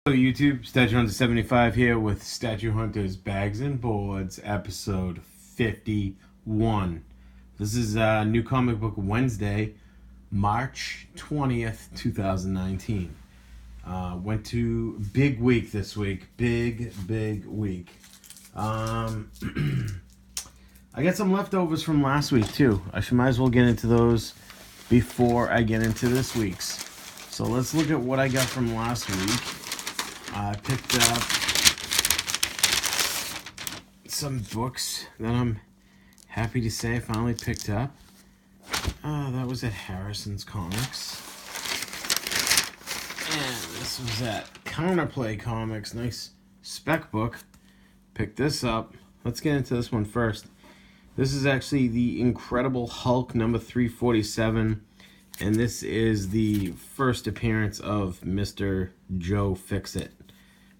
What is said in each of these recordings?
Hello YouTube, StatueHunter75 here with StatueHunter's Bags and Boards, episode 51. This is New Comic Book Wednesday, March 20th, 2019. Went to big week this week, big week. I got some leftovers from last week too. Might as well get into those before I get into this week's. So let's look at what I got from last week. I picked up some books that I'm happy to say I finally picked up. That was at Harrison's Comics. And this was at Counterplay Comics. Nice spec book. Picked this up. Let's get into this one first. This is actually the Incredible Hulk number 347. And this is the first appearance of Mr. Joe Fixit.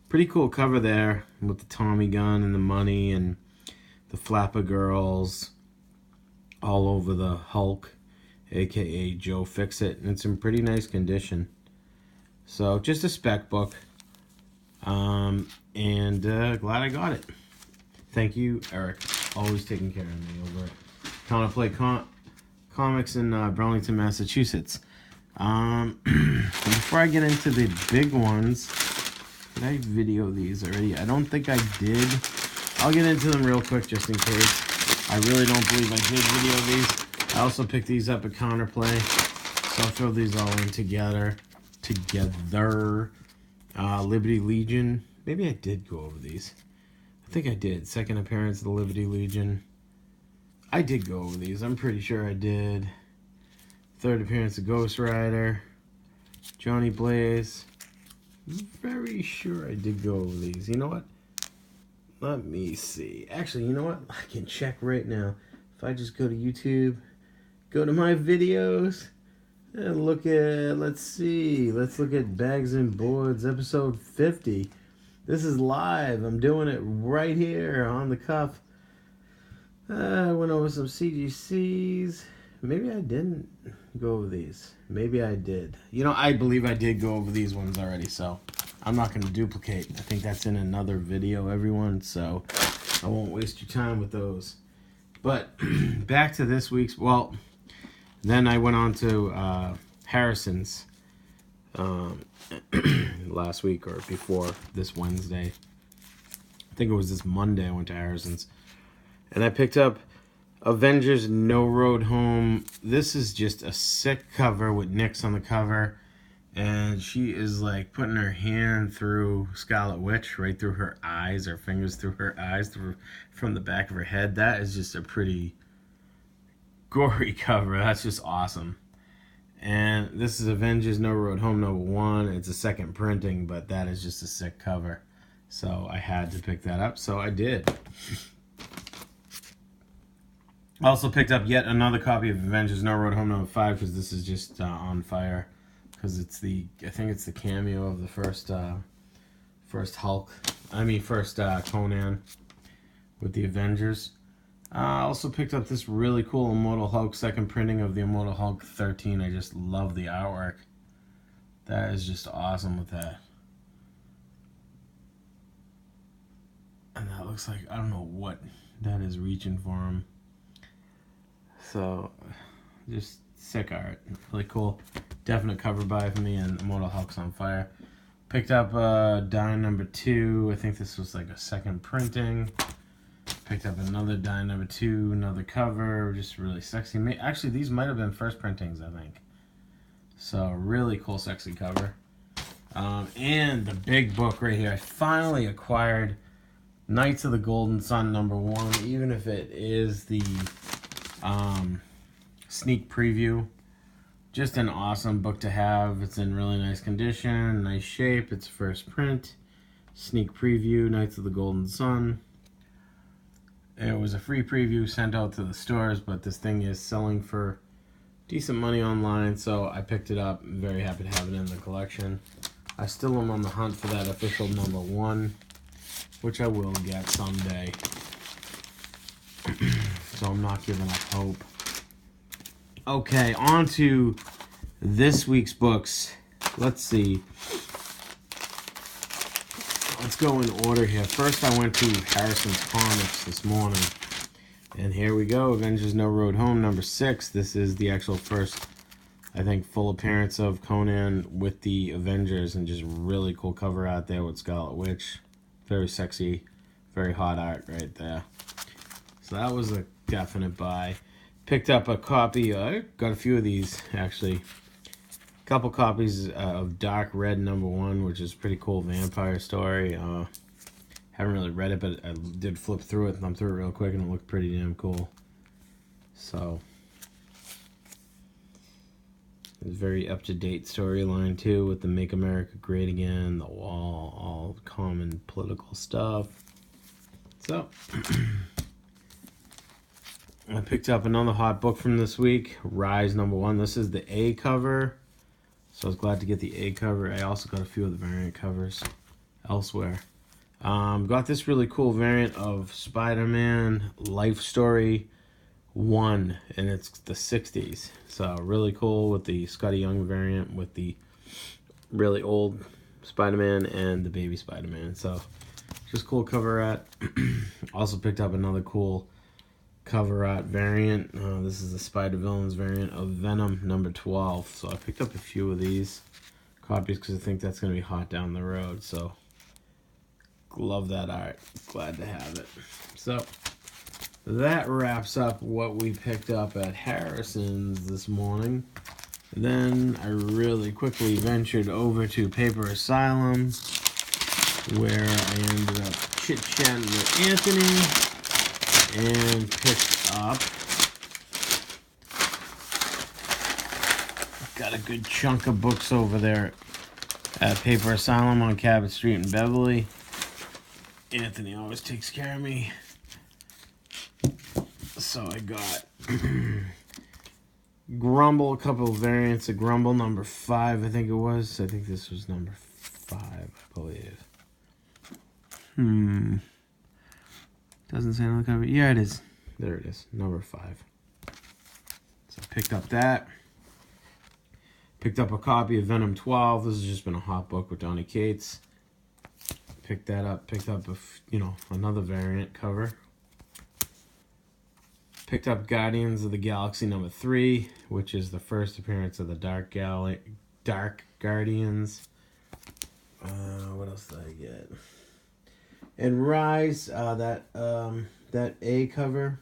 Pretty cool cover there with the Tommy gun and the money and the flapper girls all over the Hulk, aka Joe Fixit. And it's in pretty nice condition. So just a spec book. And glad I got it. Thank you, Eric. Always taking care of me over at Counterplay Comics in Burlington, Massachusetts. Before I get into the big ones, did I video these already? I don't think I did. I'll get into them real quick just in case. I really don't believe I did video these. I also picked these up at Counterplay, so I'll throw these all in together. Liberty Legion. Maybe I did go over these. I think I did. Second appearance of the Liberty Legion. I did go over these. I'm pretty sure I did. Third appearance of Ghost Rider. Johnny Blaze. Very sure I did go over these. You know what? Let me see. Actually, you know what? I can check right now. If I just go to YouTube, go to my videos, and look at, let's see. Let's look at Bags and Boards, episode 50. This is live. I'm doing it right here on the cuff. I went over some CGCs. Maybe I didn't go over these. Maybe I did. You know, I believe I did go over these ones already, so I'm not going to duplicate. I think that's in another video, everyone, so I won't waste your time with those. But back to this week's, well, then I went on to Harrison's last week or before this Wednesday. I think it was this Monday I went to Harrison's. And I picked up Avengers No Road Home. This is just a sick cover with Nyx on the cover. And she is like putting her hand through Scarlet Witch, right through her eyes, her fingers through her eyes, from the back of her head. That is just a pretty gory cover. That's just awesome. And this is Avengers No Road Home number 1. It's a second printing, but that is just a sick cover. So I had to pick that up, so I did. I also picked up yet another copy of Avengers No Road Home number 5 because this is just on fire. Because it's I think it's the cameo of the first Conan with the Avengers. I also picked up this really cool Immortal Hulk second printing of the Immortal Hulk 13. I just love the artwork. That is just awesome with that. And that looks like, I don't know what that is reaching for him. So, just sick art. Really cool. Definite cover buy for me, and Immortal Hulk's on fire. Picked up die number 2. I think this was like a second printing. Picked up another die number 2, another cover. Just really sexy. Actually, these might have been first printings, I think. So, really cool, sexy cover. And the big book right here. I finally acquired Knights of the Golden Sun number 1, even if it is the sneak preview. Just an awesome book to have. It's in really nice condition, nice shape. It's first print. Sneak preview, Knights of the Golden Sun. It was a free preview sent out to the stores, but this thing is selling for decent money online, so I picked it up. I'm very happy to have it in the collection. I still am on the hunt for that official number 1, which I will get someday. So I'm not giving up hope. Okay, on to this week's books. Let's see. go in order here. First, I went to Harrison's Comics this morning. And here we go, Avengers No Road Home, number 6. This is the actual first, I think, full appearance of Conan with the Avengers, and just really cool cover out there with Scarlet Witch. Very sexy, very hot art right there. So that was a definite buy. Picked up a copy, I got a few of these actually. A couple copies of Dark Red #1, which is a pretty cool vampire story. Haven't really read it, but I did flip through it, and I'm through it real quick, and it looked pretty damn cool. So, it's a very up-to-date storyline, too, with the Make America Great Again, the wall, all common political stuff. So, I picked up another hot book from this week, Rise #1. This is the A cover, so I was glad to get the A cover. I also got a few of the variant covers elsewhere. Got this really cool variant of Spider-Man Life Story 1, and it's the 60s. So really cool with the Scotty Young variant with the really old Spider-Man and the baby Spider-Man. So just cool cover art. Also picked up another cool cover art variant. This is the Spider-Villains variant of Venom #12. So I picked up a few of these copies because I think that's going to be hot down the road. So love that art. Glad to have it. So that wraps up what we picked up at Harrison's this morning. And then I really quickly ventured over to Paper Asylum, where I ended up chit-chatting with Anthony and picked up, got a good chunk of books over there at Paper Asylum on Cabot Street in Beverly. Anthony always takes care of me. So I got Grumble, a couple of variants of Grumble, #5, I think it was. I think this was #5, I believe. Doesn't say on the cover. Yeah, it is. There it is, #5. So I picked up that. Picked up a copy of Venom 12. This has just been a hot book with Donny Cates. Picked that up. Picked up another variant cover. Picked up Guardians of the Galaxy #3, which is the first appearance of the Dark Guardians. What else did I get? And Rise, that A cover.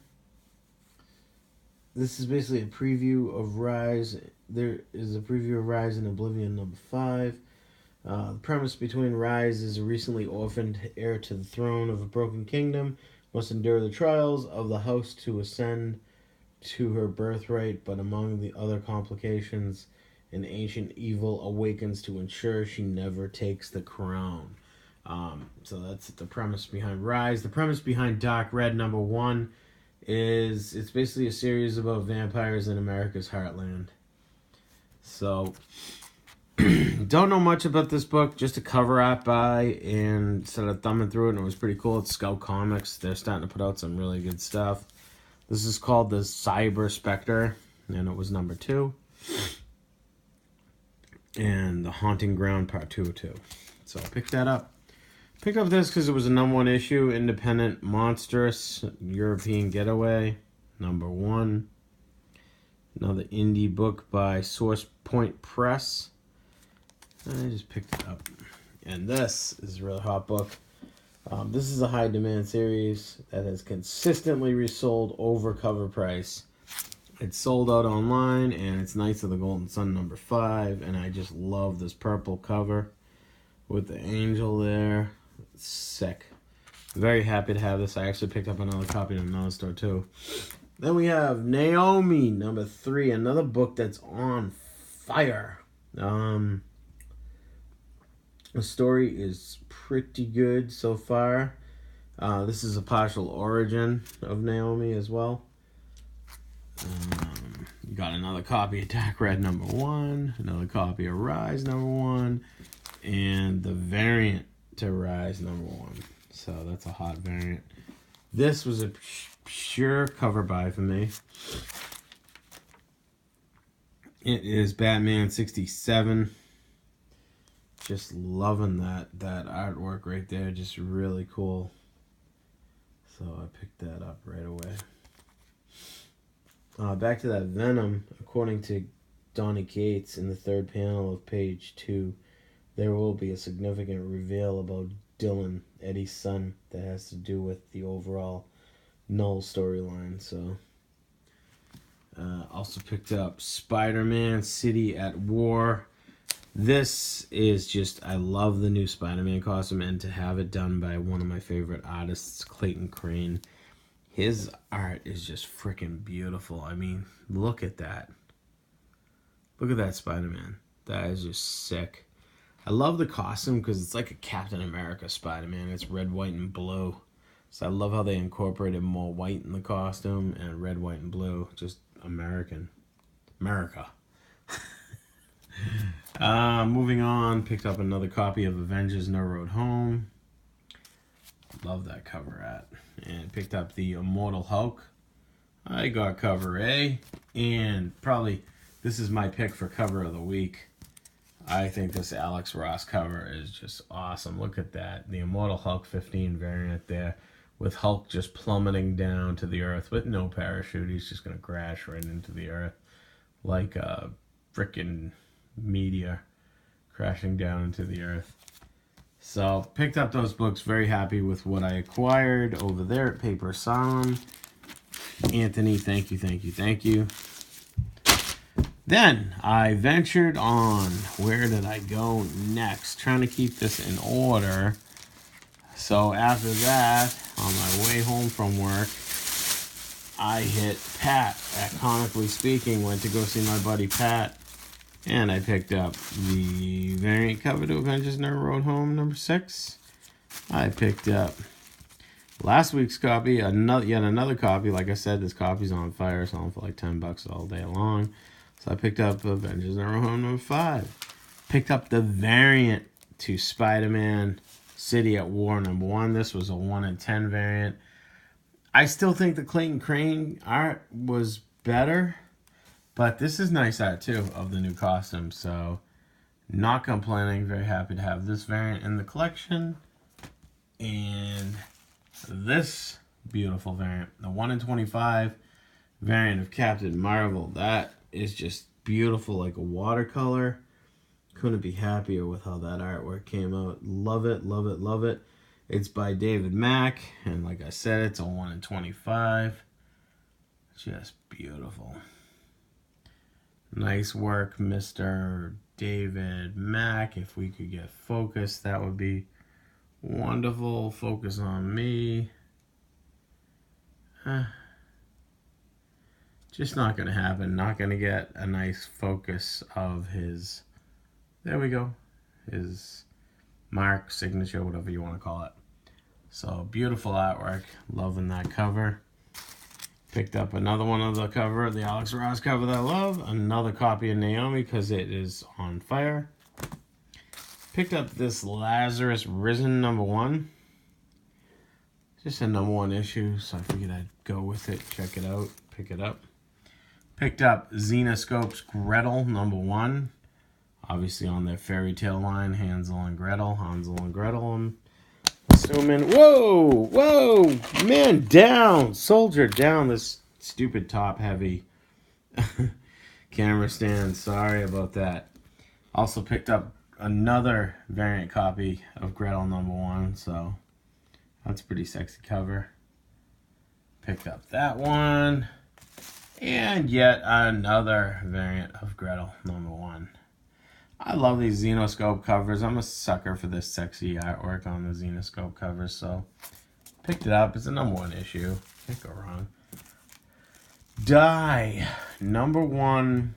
This is basically a preview of Rise. There is a preview of Rise in Oblivion #5. The premise between Rise is a recently orphaned heir to the throne of a broken kingdom must endure the trials of the house to ascend to her birthright, but among the other complications, an ancient evil awakens to ensure she never takes the crown. So that's the premise behind Rise. The premise behind Dark Red #1 is it's basically a series about vampires in America's heartland. So don't know much about this book, just a cover art buy, and started thumbing through it, and it was pretty cool. It's Scout Comics. They're starting to put out some really good stuff. This is called the Cyber Spectre, and it was #2. And The Haunting Ground Part 2 too. So I picked that up. Picked up this because it was a #1 issue, Independent Monstrous European Getaway, #1. Another indie book by Source Point Press. I just picked it up. And this is a really hot book. This is a high demand series that has consistently resold over cover price. It's sold out online, and it's Knights of the Golden Sun #5, and I just love this purple cover with the angel there. It's sick. Very happy to have this. I actually picked up another copy in another store too. Then we have Naomi #3, another book that's on fire. The story is pretty good so far. This is a partial origin of Naomi as well. Got another copy of Dark Red #1, another copy of Rise #1, and the variant to Rise #1. So that's a hot variant. This was a pure cover buy for me. It is Batman 67. Just loving that artwork right there. Just really cool. So I picked that up right away. Back to that Venom. According to Donny Cates in the third panel of page 2, there will be a significant reveal about Dylan, Eddie's son, that has to do with the overall Null storyline. So, also picked up Spider-Man City at War. This is just, I love the new Spider-Man costume, and to have it done by one of my favorite artists, Clayton Crane. His art is just freaking beautiful. I mean, look at that. Look at that Spider-Man. That is just sick. I love the costume because it's like a Captain America Spider-Man. It's red, white, and blue. So I love how they incorporated more white in the costume and red, white, and blue. Just America. Moving on, picked up another copy of Avengers No Road Home. Love that cover art. And picked up the Immortal Hulk. I got cover A. And probably this is my pick for cover of the week. I think this Alex Ross cover is just awesome. Look at that. The Immortal Hulk 15 variant there. With Hulk just plummeting down to the earth with no parachute. He's just going to crash right into the earth. Like a frickin' meteor crashing down into the earth. So, picked up those books. Very happy with what I acquired over there at Paper Solemn. Anthony, thank you, thank you, thank you. Then, I ventured on. Where did I go next? Trying to keep this in order. So, after that, on my way home from work, I hit Pat at Comically Speaking. Went to go see my buddy Pat. And I picked up the variant cover to Avengers No Road Home number 6. I picked up last week's copy, yet another copy. Like I said, this copy's on fire, selling for like $10 all day long. So I picked up Avengers No Road Home number 5. Picked up the variant to Spider-Man City at War number 1. This was a 1 in 10 variant. I still think the Clayton Crane art was better. But this is nice art, too, of the new costume. So, not complaining. Very happy to have this variant in the collection. And this beautiful variant. The 1 in 25 variant of Captain Marvel. That is just beautiful, like a watercolor. Couldn't be happier with how that artwork came out. Love it, love it, love it. It's by David Mack. And like I said, it's a 1 in 25. Just beautiful. Nice work, Mr. David Mack. If we could get focus, that would be wonderful. Focus on me. Just not going to happen. Not going to get a nice focus of his... There we go. His mark, signature, whatever you want to call it. So, beautiful artwork. Loving that cover. Picked up another one of the cover, the Alex Ross cover that I love. Another copy of Naomi because it is on fire. Picked up this Lazarus Risen number 1. Just a number 1 issue, so I figured I'd go with it, check it out, pick it up. Picked up Xenoscope's Gretel number 1. Obviously on their fairy tale line, Hansel and Gretel, I'm assuming. Whoa, man down, soldier down, this stupid top heavy camera stand. Sorry about that. Also picked up another variant copy of Gretel number 1, so that's a pretty sexy cover. Picked up that one, and yet another variant of Gretel number 1. I love these Xenoscope covers. I'm a sucker for this sexy artwork on the Xenoscope covers, so picked it up. It's a number 1 issue. Can't go wrong. Die, number 1,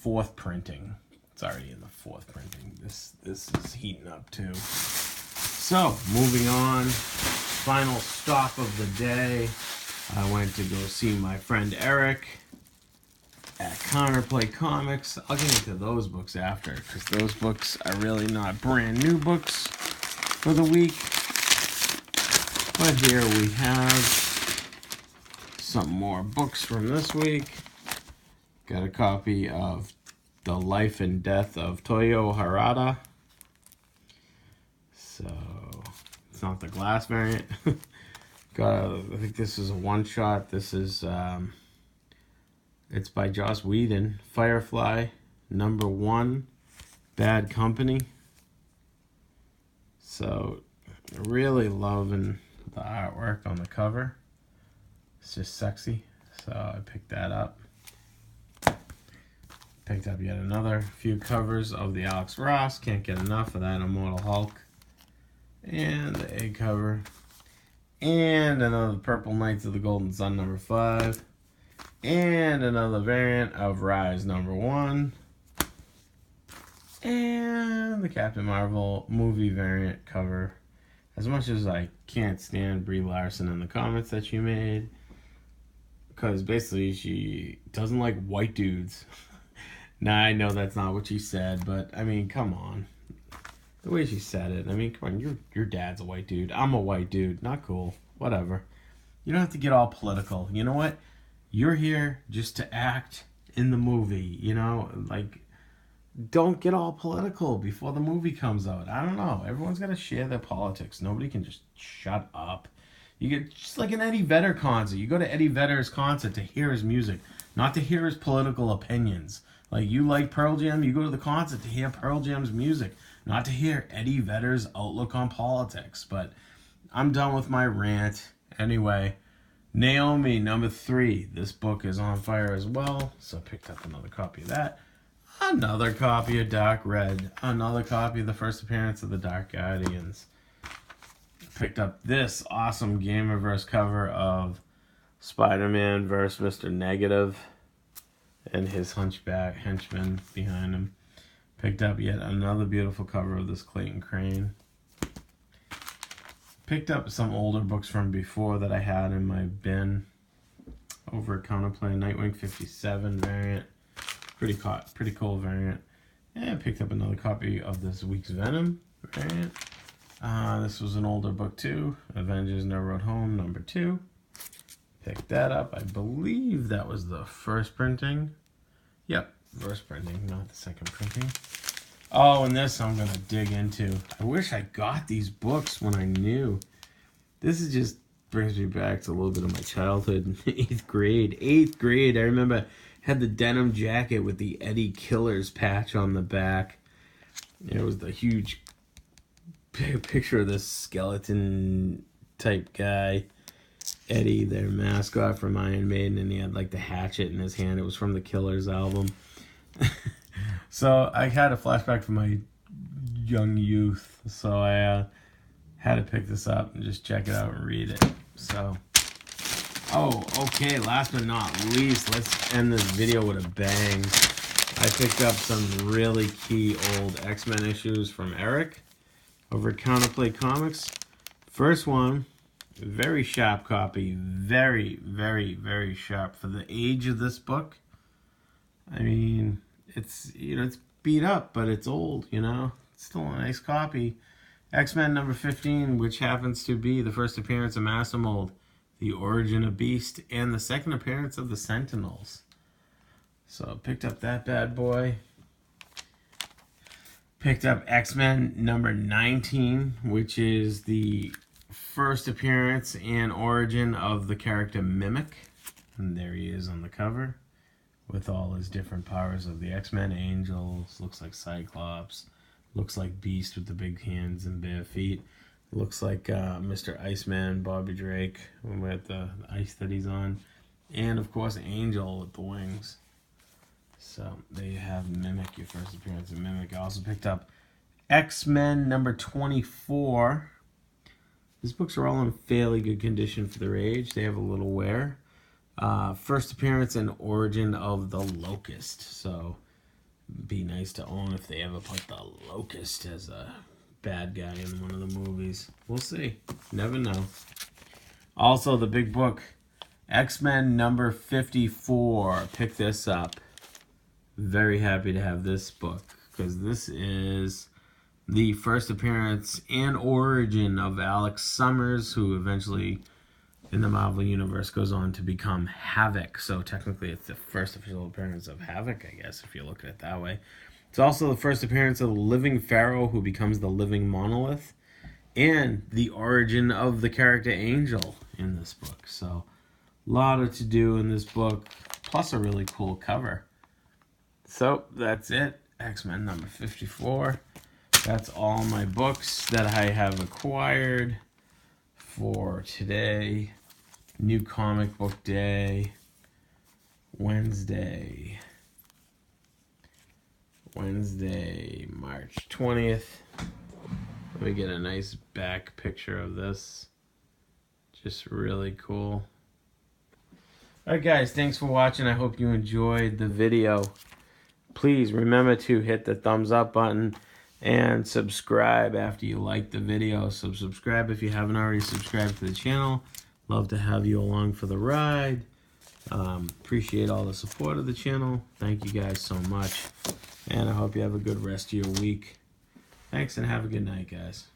4th printing. It's already in the 4th printing. This is heating up too. So, moving on. Final stop of the day. I went to go see my friend Eric at Counterplay Comics. I'll get into those books after, because those books are really not brand new books for the week. But here we have some more books from this week. Got a copy of The Life and Death of Toyo Harada. It's not the glass variant. I think this is a one-shot. This is, it's by Joss Whedon. Firefly, #1, Bad Company. So, really loving the artwork on the cover. It's just sexy. So I picked that up. Picked up yet another few covers of the Alex Ross. Can't get enough of that Immortal Hulk. And the egg cover. And another Purple Knights of the Golden Sun #5. And another variant of Rise #1. And the Captain Marvel movie variant cover. As much as I can't stand Brie Larson in the comments that she made, because basically she doesn't like white dudes. Now, I know that's not what she said, but I mean, come on. The way she said it, I mean, come on, your dad's a white dude. I'm a white dude. Not cool. Whatever. You don't have to get all political. You know what? You're here just to act in the movie, you know? Like, don't get all political before the movie comes out. I don't know. Everyone's got to share their politics. Nobody can just shut up. You get just like an Eddie Vedder concert. You go to Eddie Vedder's concert to hear his music, not to hear his political opinions. Like, you like Pearl Jam, you go to the concert to hear Pearl Jam's music, not to hear Eddie Vedder's outlook on politics. But I'm done with my rant. Anyway, Naomi, #3. This book is on fire as well, so I picked up another copy of that. Another copy of Dark Red. Another copy of the first appearance of the Dark Guardians. Picked up this awesome Gamerverse cover of Spider-Man vs. Mr. Negative and his hunchback henchman behind him. Picked up yet another beautiful cover of this Clayton Crane. Picked up some older books from before that I had in my bin over at Counterplay. Nightwing 57 variant. Pretty cool variant. And I picked up another copy of this week's Venom variant. This was an older book too. Avengers Never Wrote Home, #2. Picked that up. I believe that was the first printing. Yep, first printing, not the second printing. Oh, and this I'm going to dig into. I wish I got these books when I knew. This is just brings me back to a little bit of my childhood in 8th grade. 8th grade, I remember had the denim jacket with the Eddie Killers patch on the back. It was the huge picture of this skeleton type guy. Eddie, their mascot from Iron Maiden, and he had like the hatchet in his hand. It was from the Killers album. So I had a flashback from my young youth, so I had to pick this up and just check it out and read it. So, oh, okay, last but not least, let's end this video with a bang. I picked up some really key old X-Men issues from Eric over at Counterplay Comics. First one, very sharp copy, very, very, very sharp for the age of this book. I mean, it's, you know, it's beat up, but it's old, you know. It's still a nice copy. X-Men #15, which happens to be the first appearance of Master Mold, the origin of Beast, and the second appearance of the Sentinels. So picked up that bad boy. Picked up X-Men #19, which is the first appearance and origin of the character Mimic. And there he is on the cover with all his different powers of the X-Men. Angels, looks like Cyclops, looks like Beast with the big hands and bare feet. Looks like Mr. Iceman, Bobby Drake, with the ice that he's on. And, of course, Angel with the wings. So, there you have Mimic, your first appearance of Mimic. I also picked up X-Men #24. These books are all in fairly good condition for their age. They have a little wear. First appearance and origin of the Locust. So, be nice to own if they ever put the Locust as a bad guy in one of the movies. We'll see. Never know. Also, the big book, X-Men #54. Pick this up. Very happy to have this book, because this is the first appearance and origin of Alex Summers, who eventually in the Marvel Universe goes on to become Havoc. So technically it's the first official appearance of Havoc, I guess, if you look at it that way. It's also the first appearance of the Living Pharaoh, who becomes the Living Monolith. and the origin of the character Angel in this book. So a lot to do in this book, plus a really cool cover. So that's it. X-Men number 54. That's all my books that I have acquired for today. New comic book day. Wednesday, March 20th. Let me get a nice back picture of this. Just really cool. Alright guys, thanks for watching. I hope you enjoyed the video. Please remember to hit the thumbs up button and subscribe after you like the video. So subscribe if you haven't already subscribed to the channel. Love to have you along for the ride. Appreciate all the support of the channel. Thank you guys so much. And I hope you have a good rest of your week. Thanks and have a good night, guys.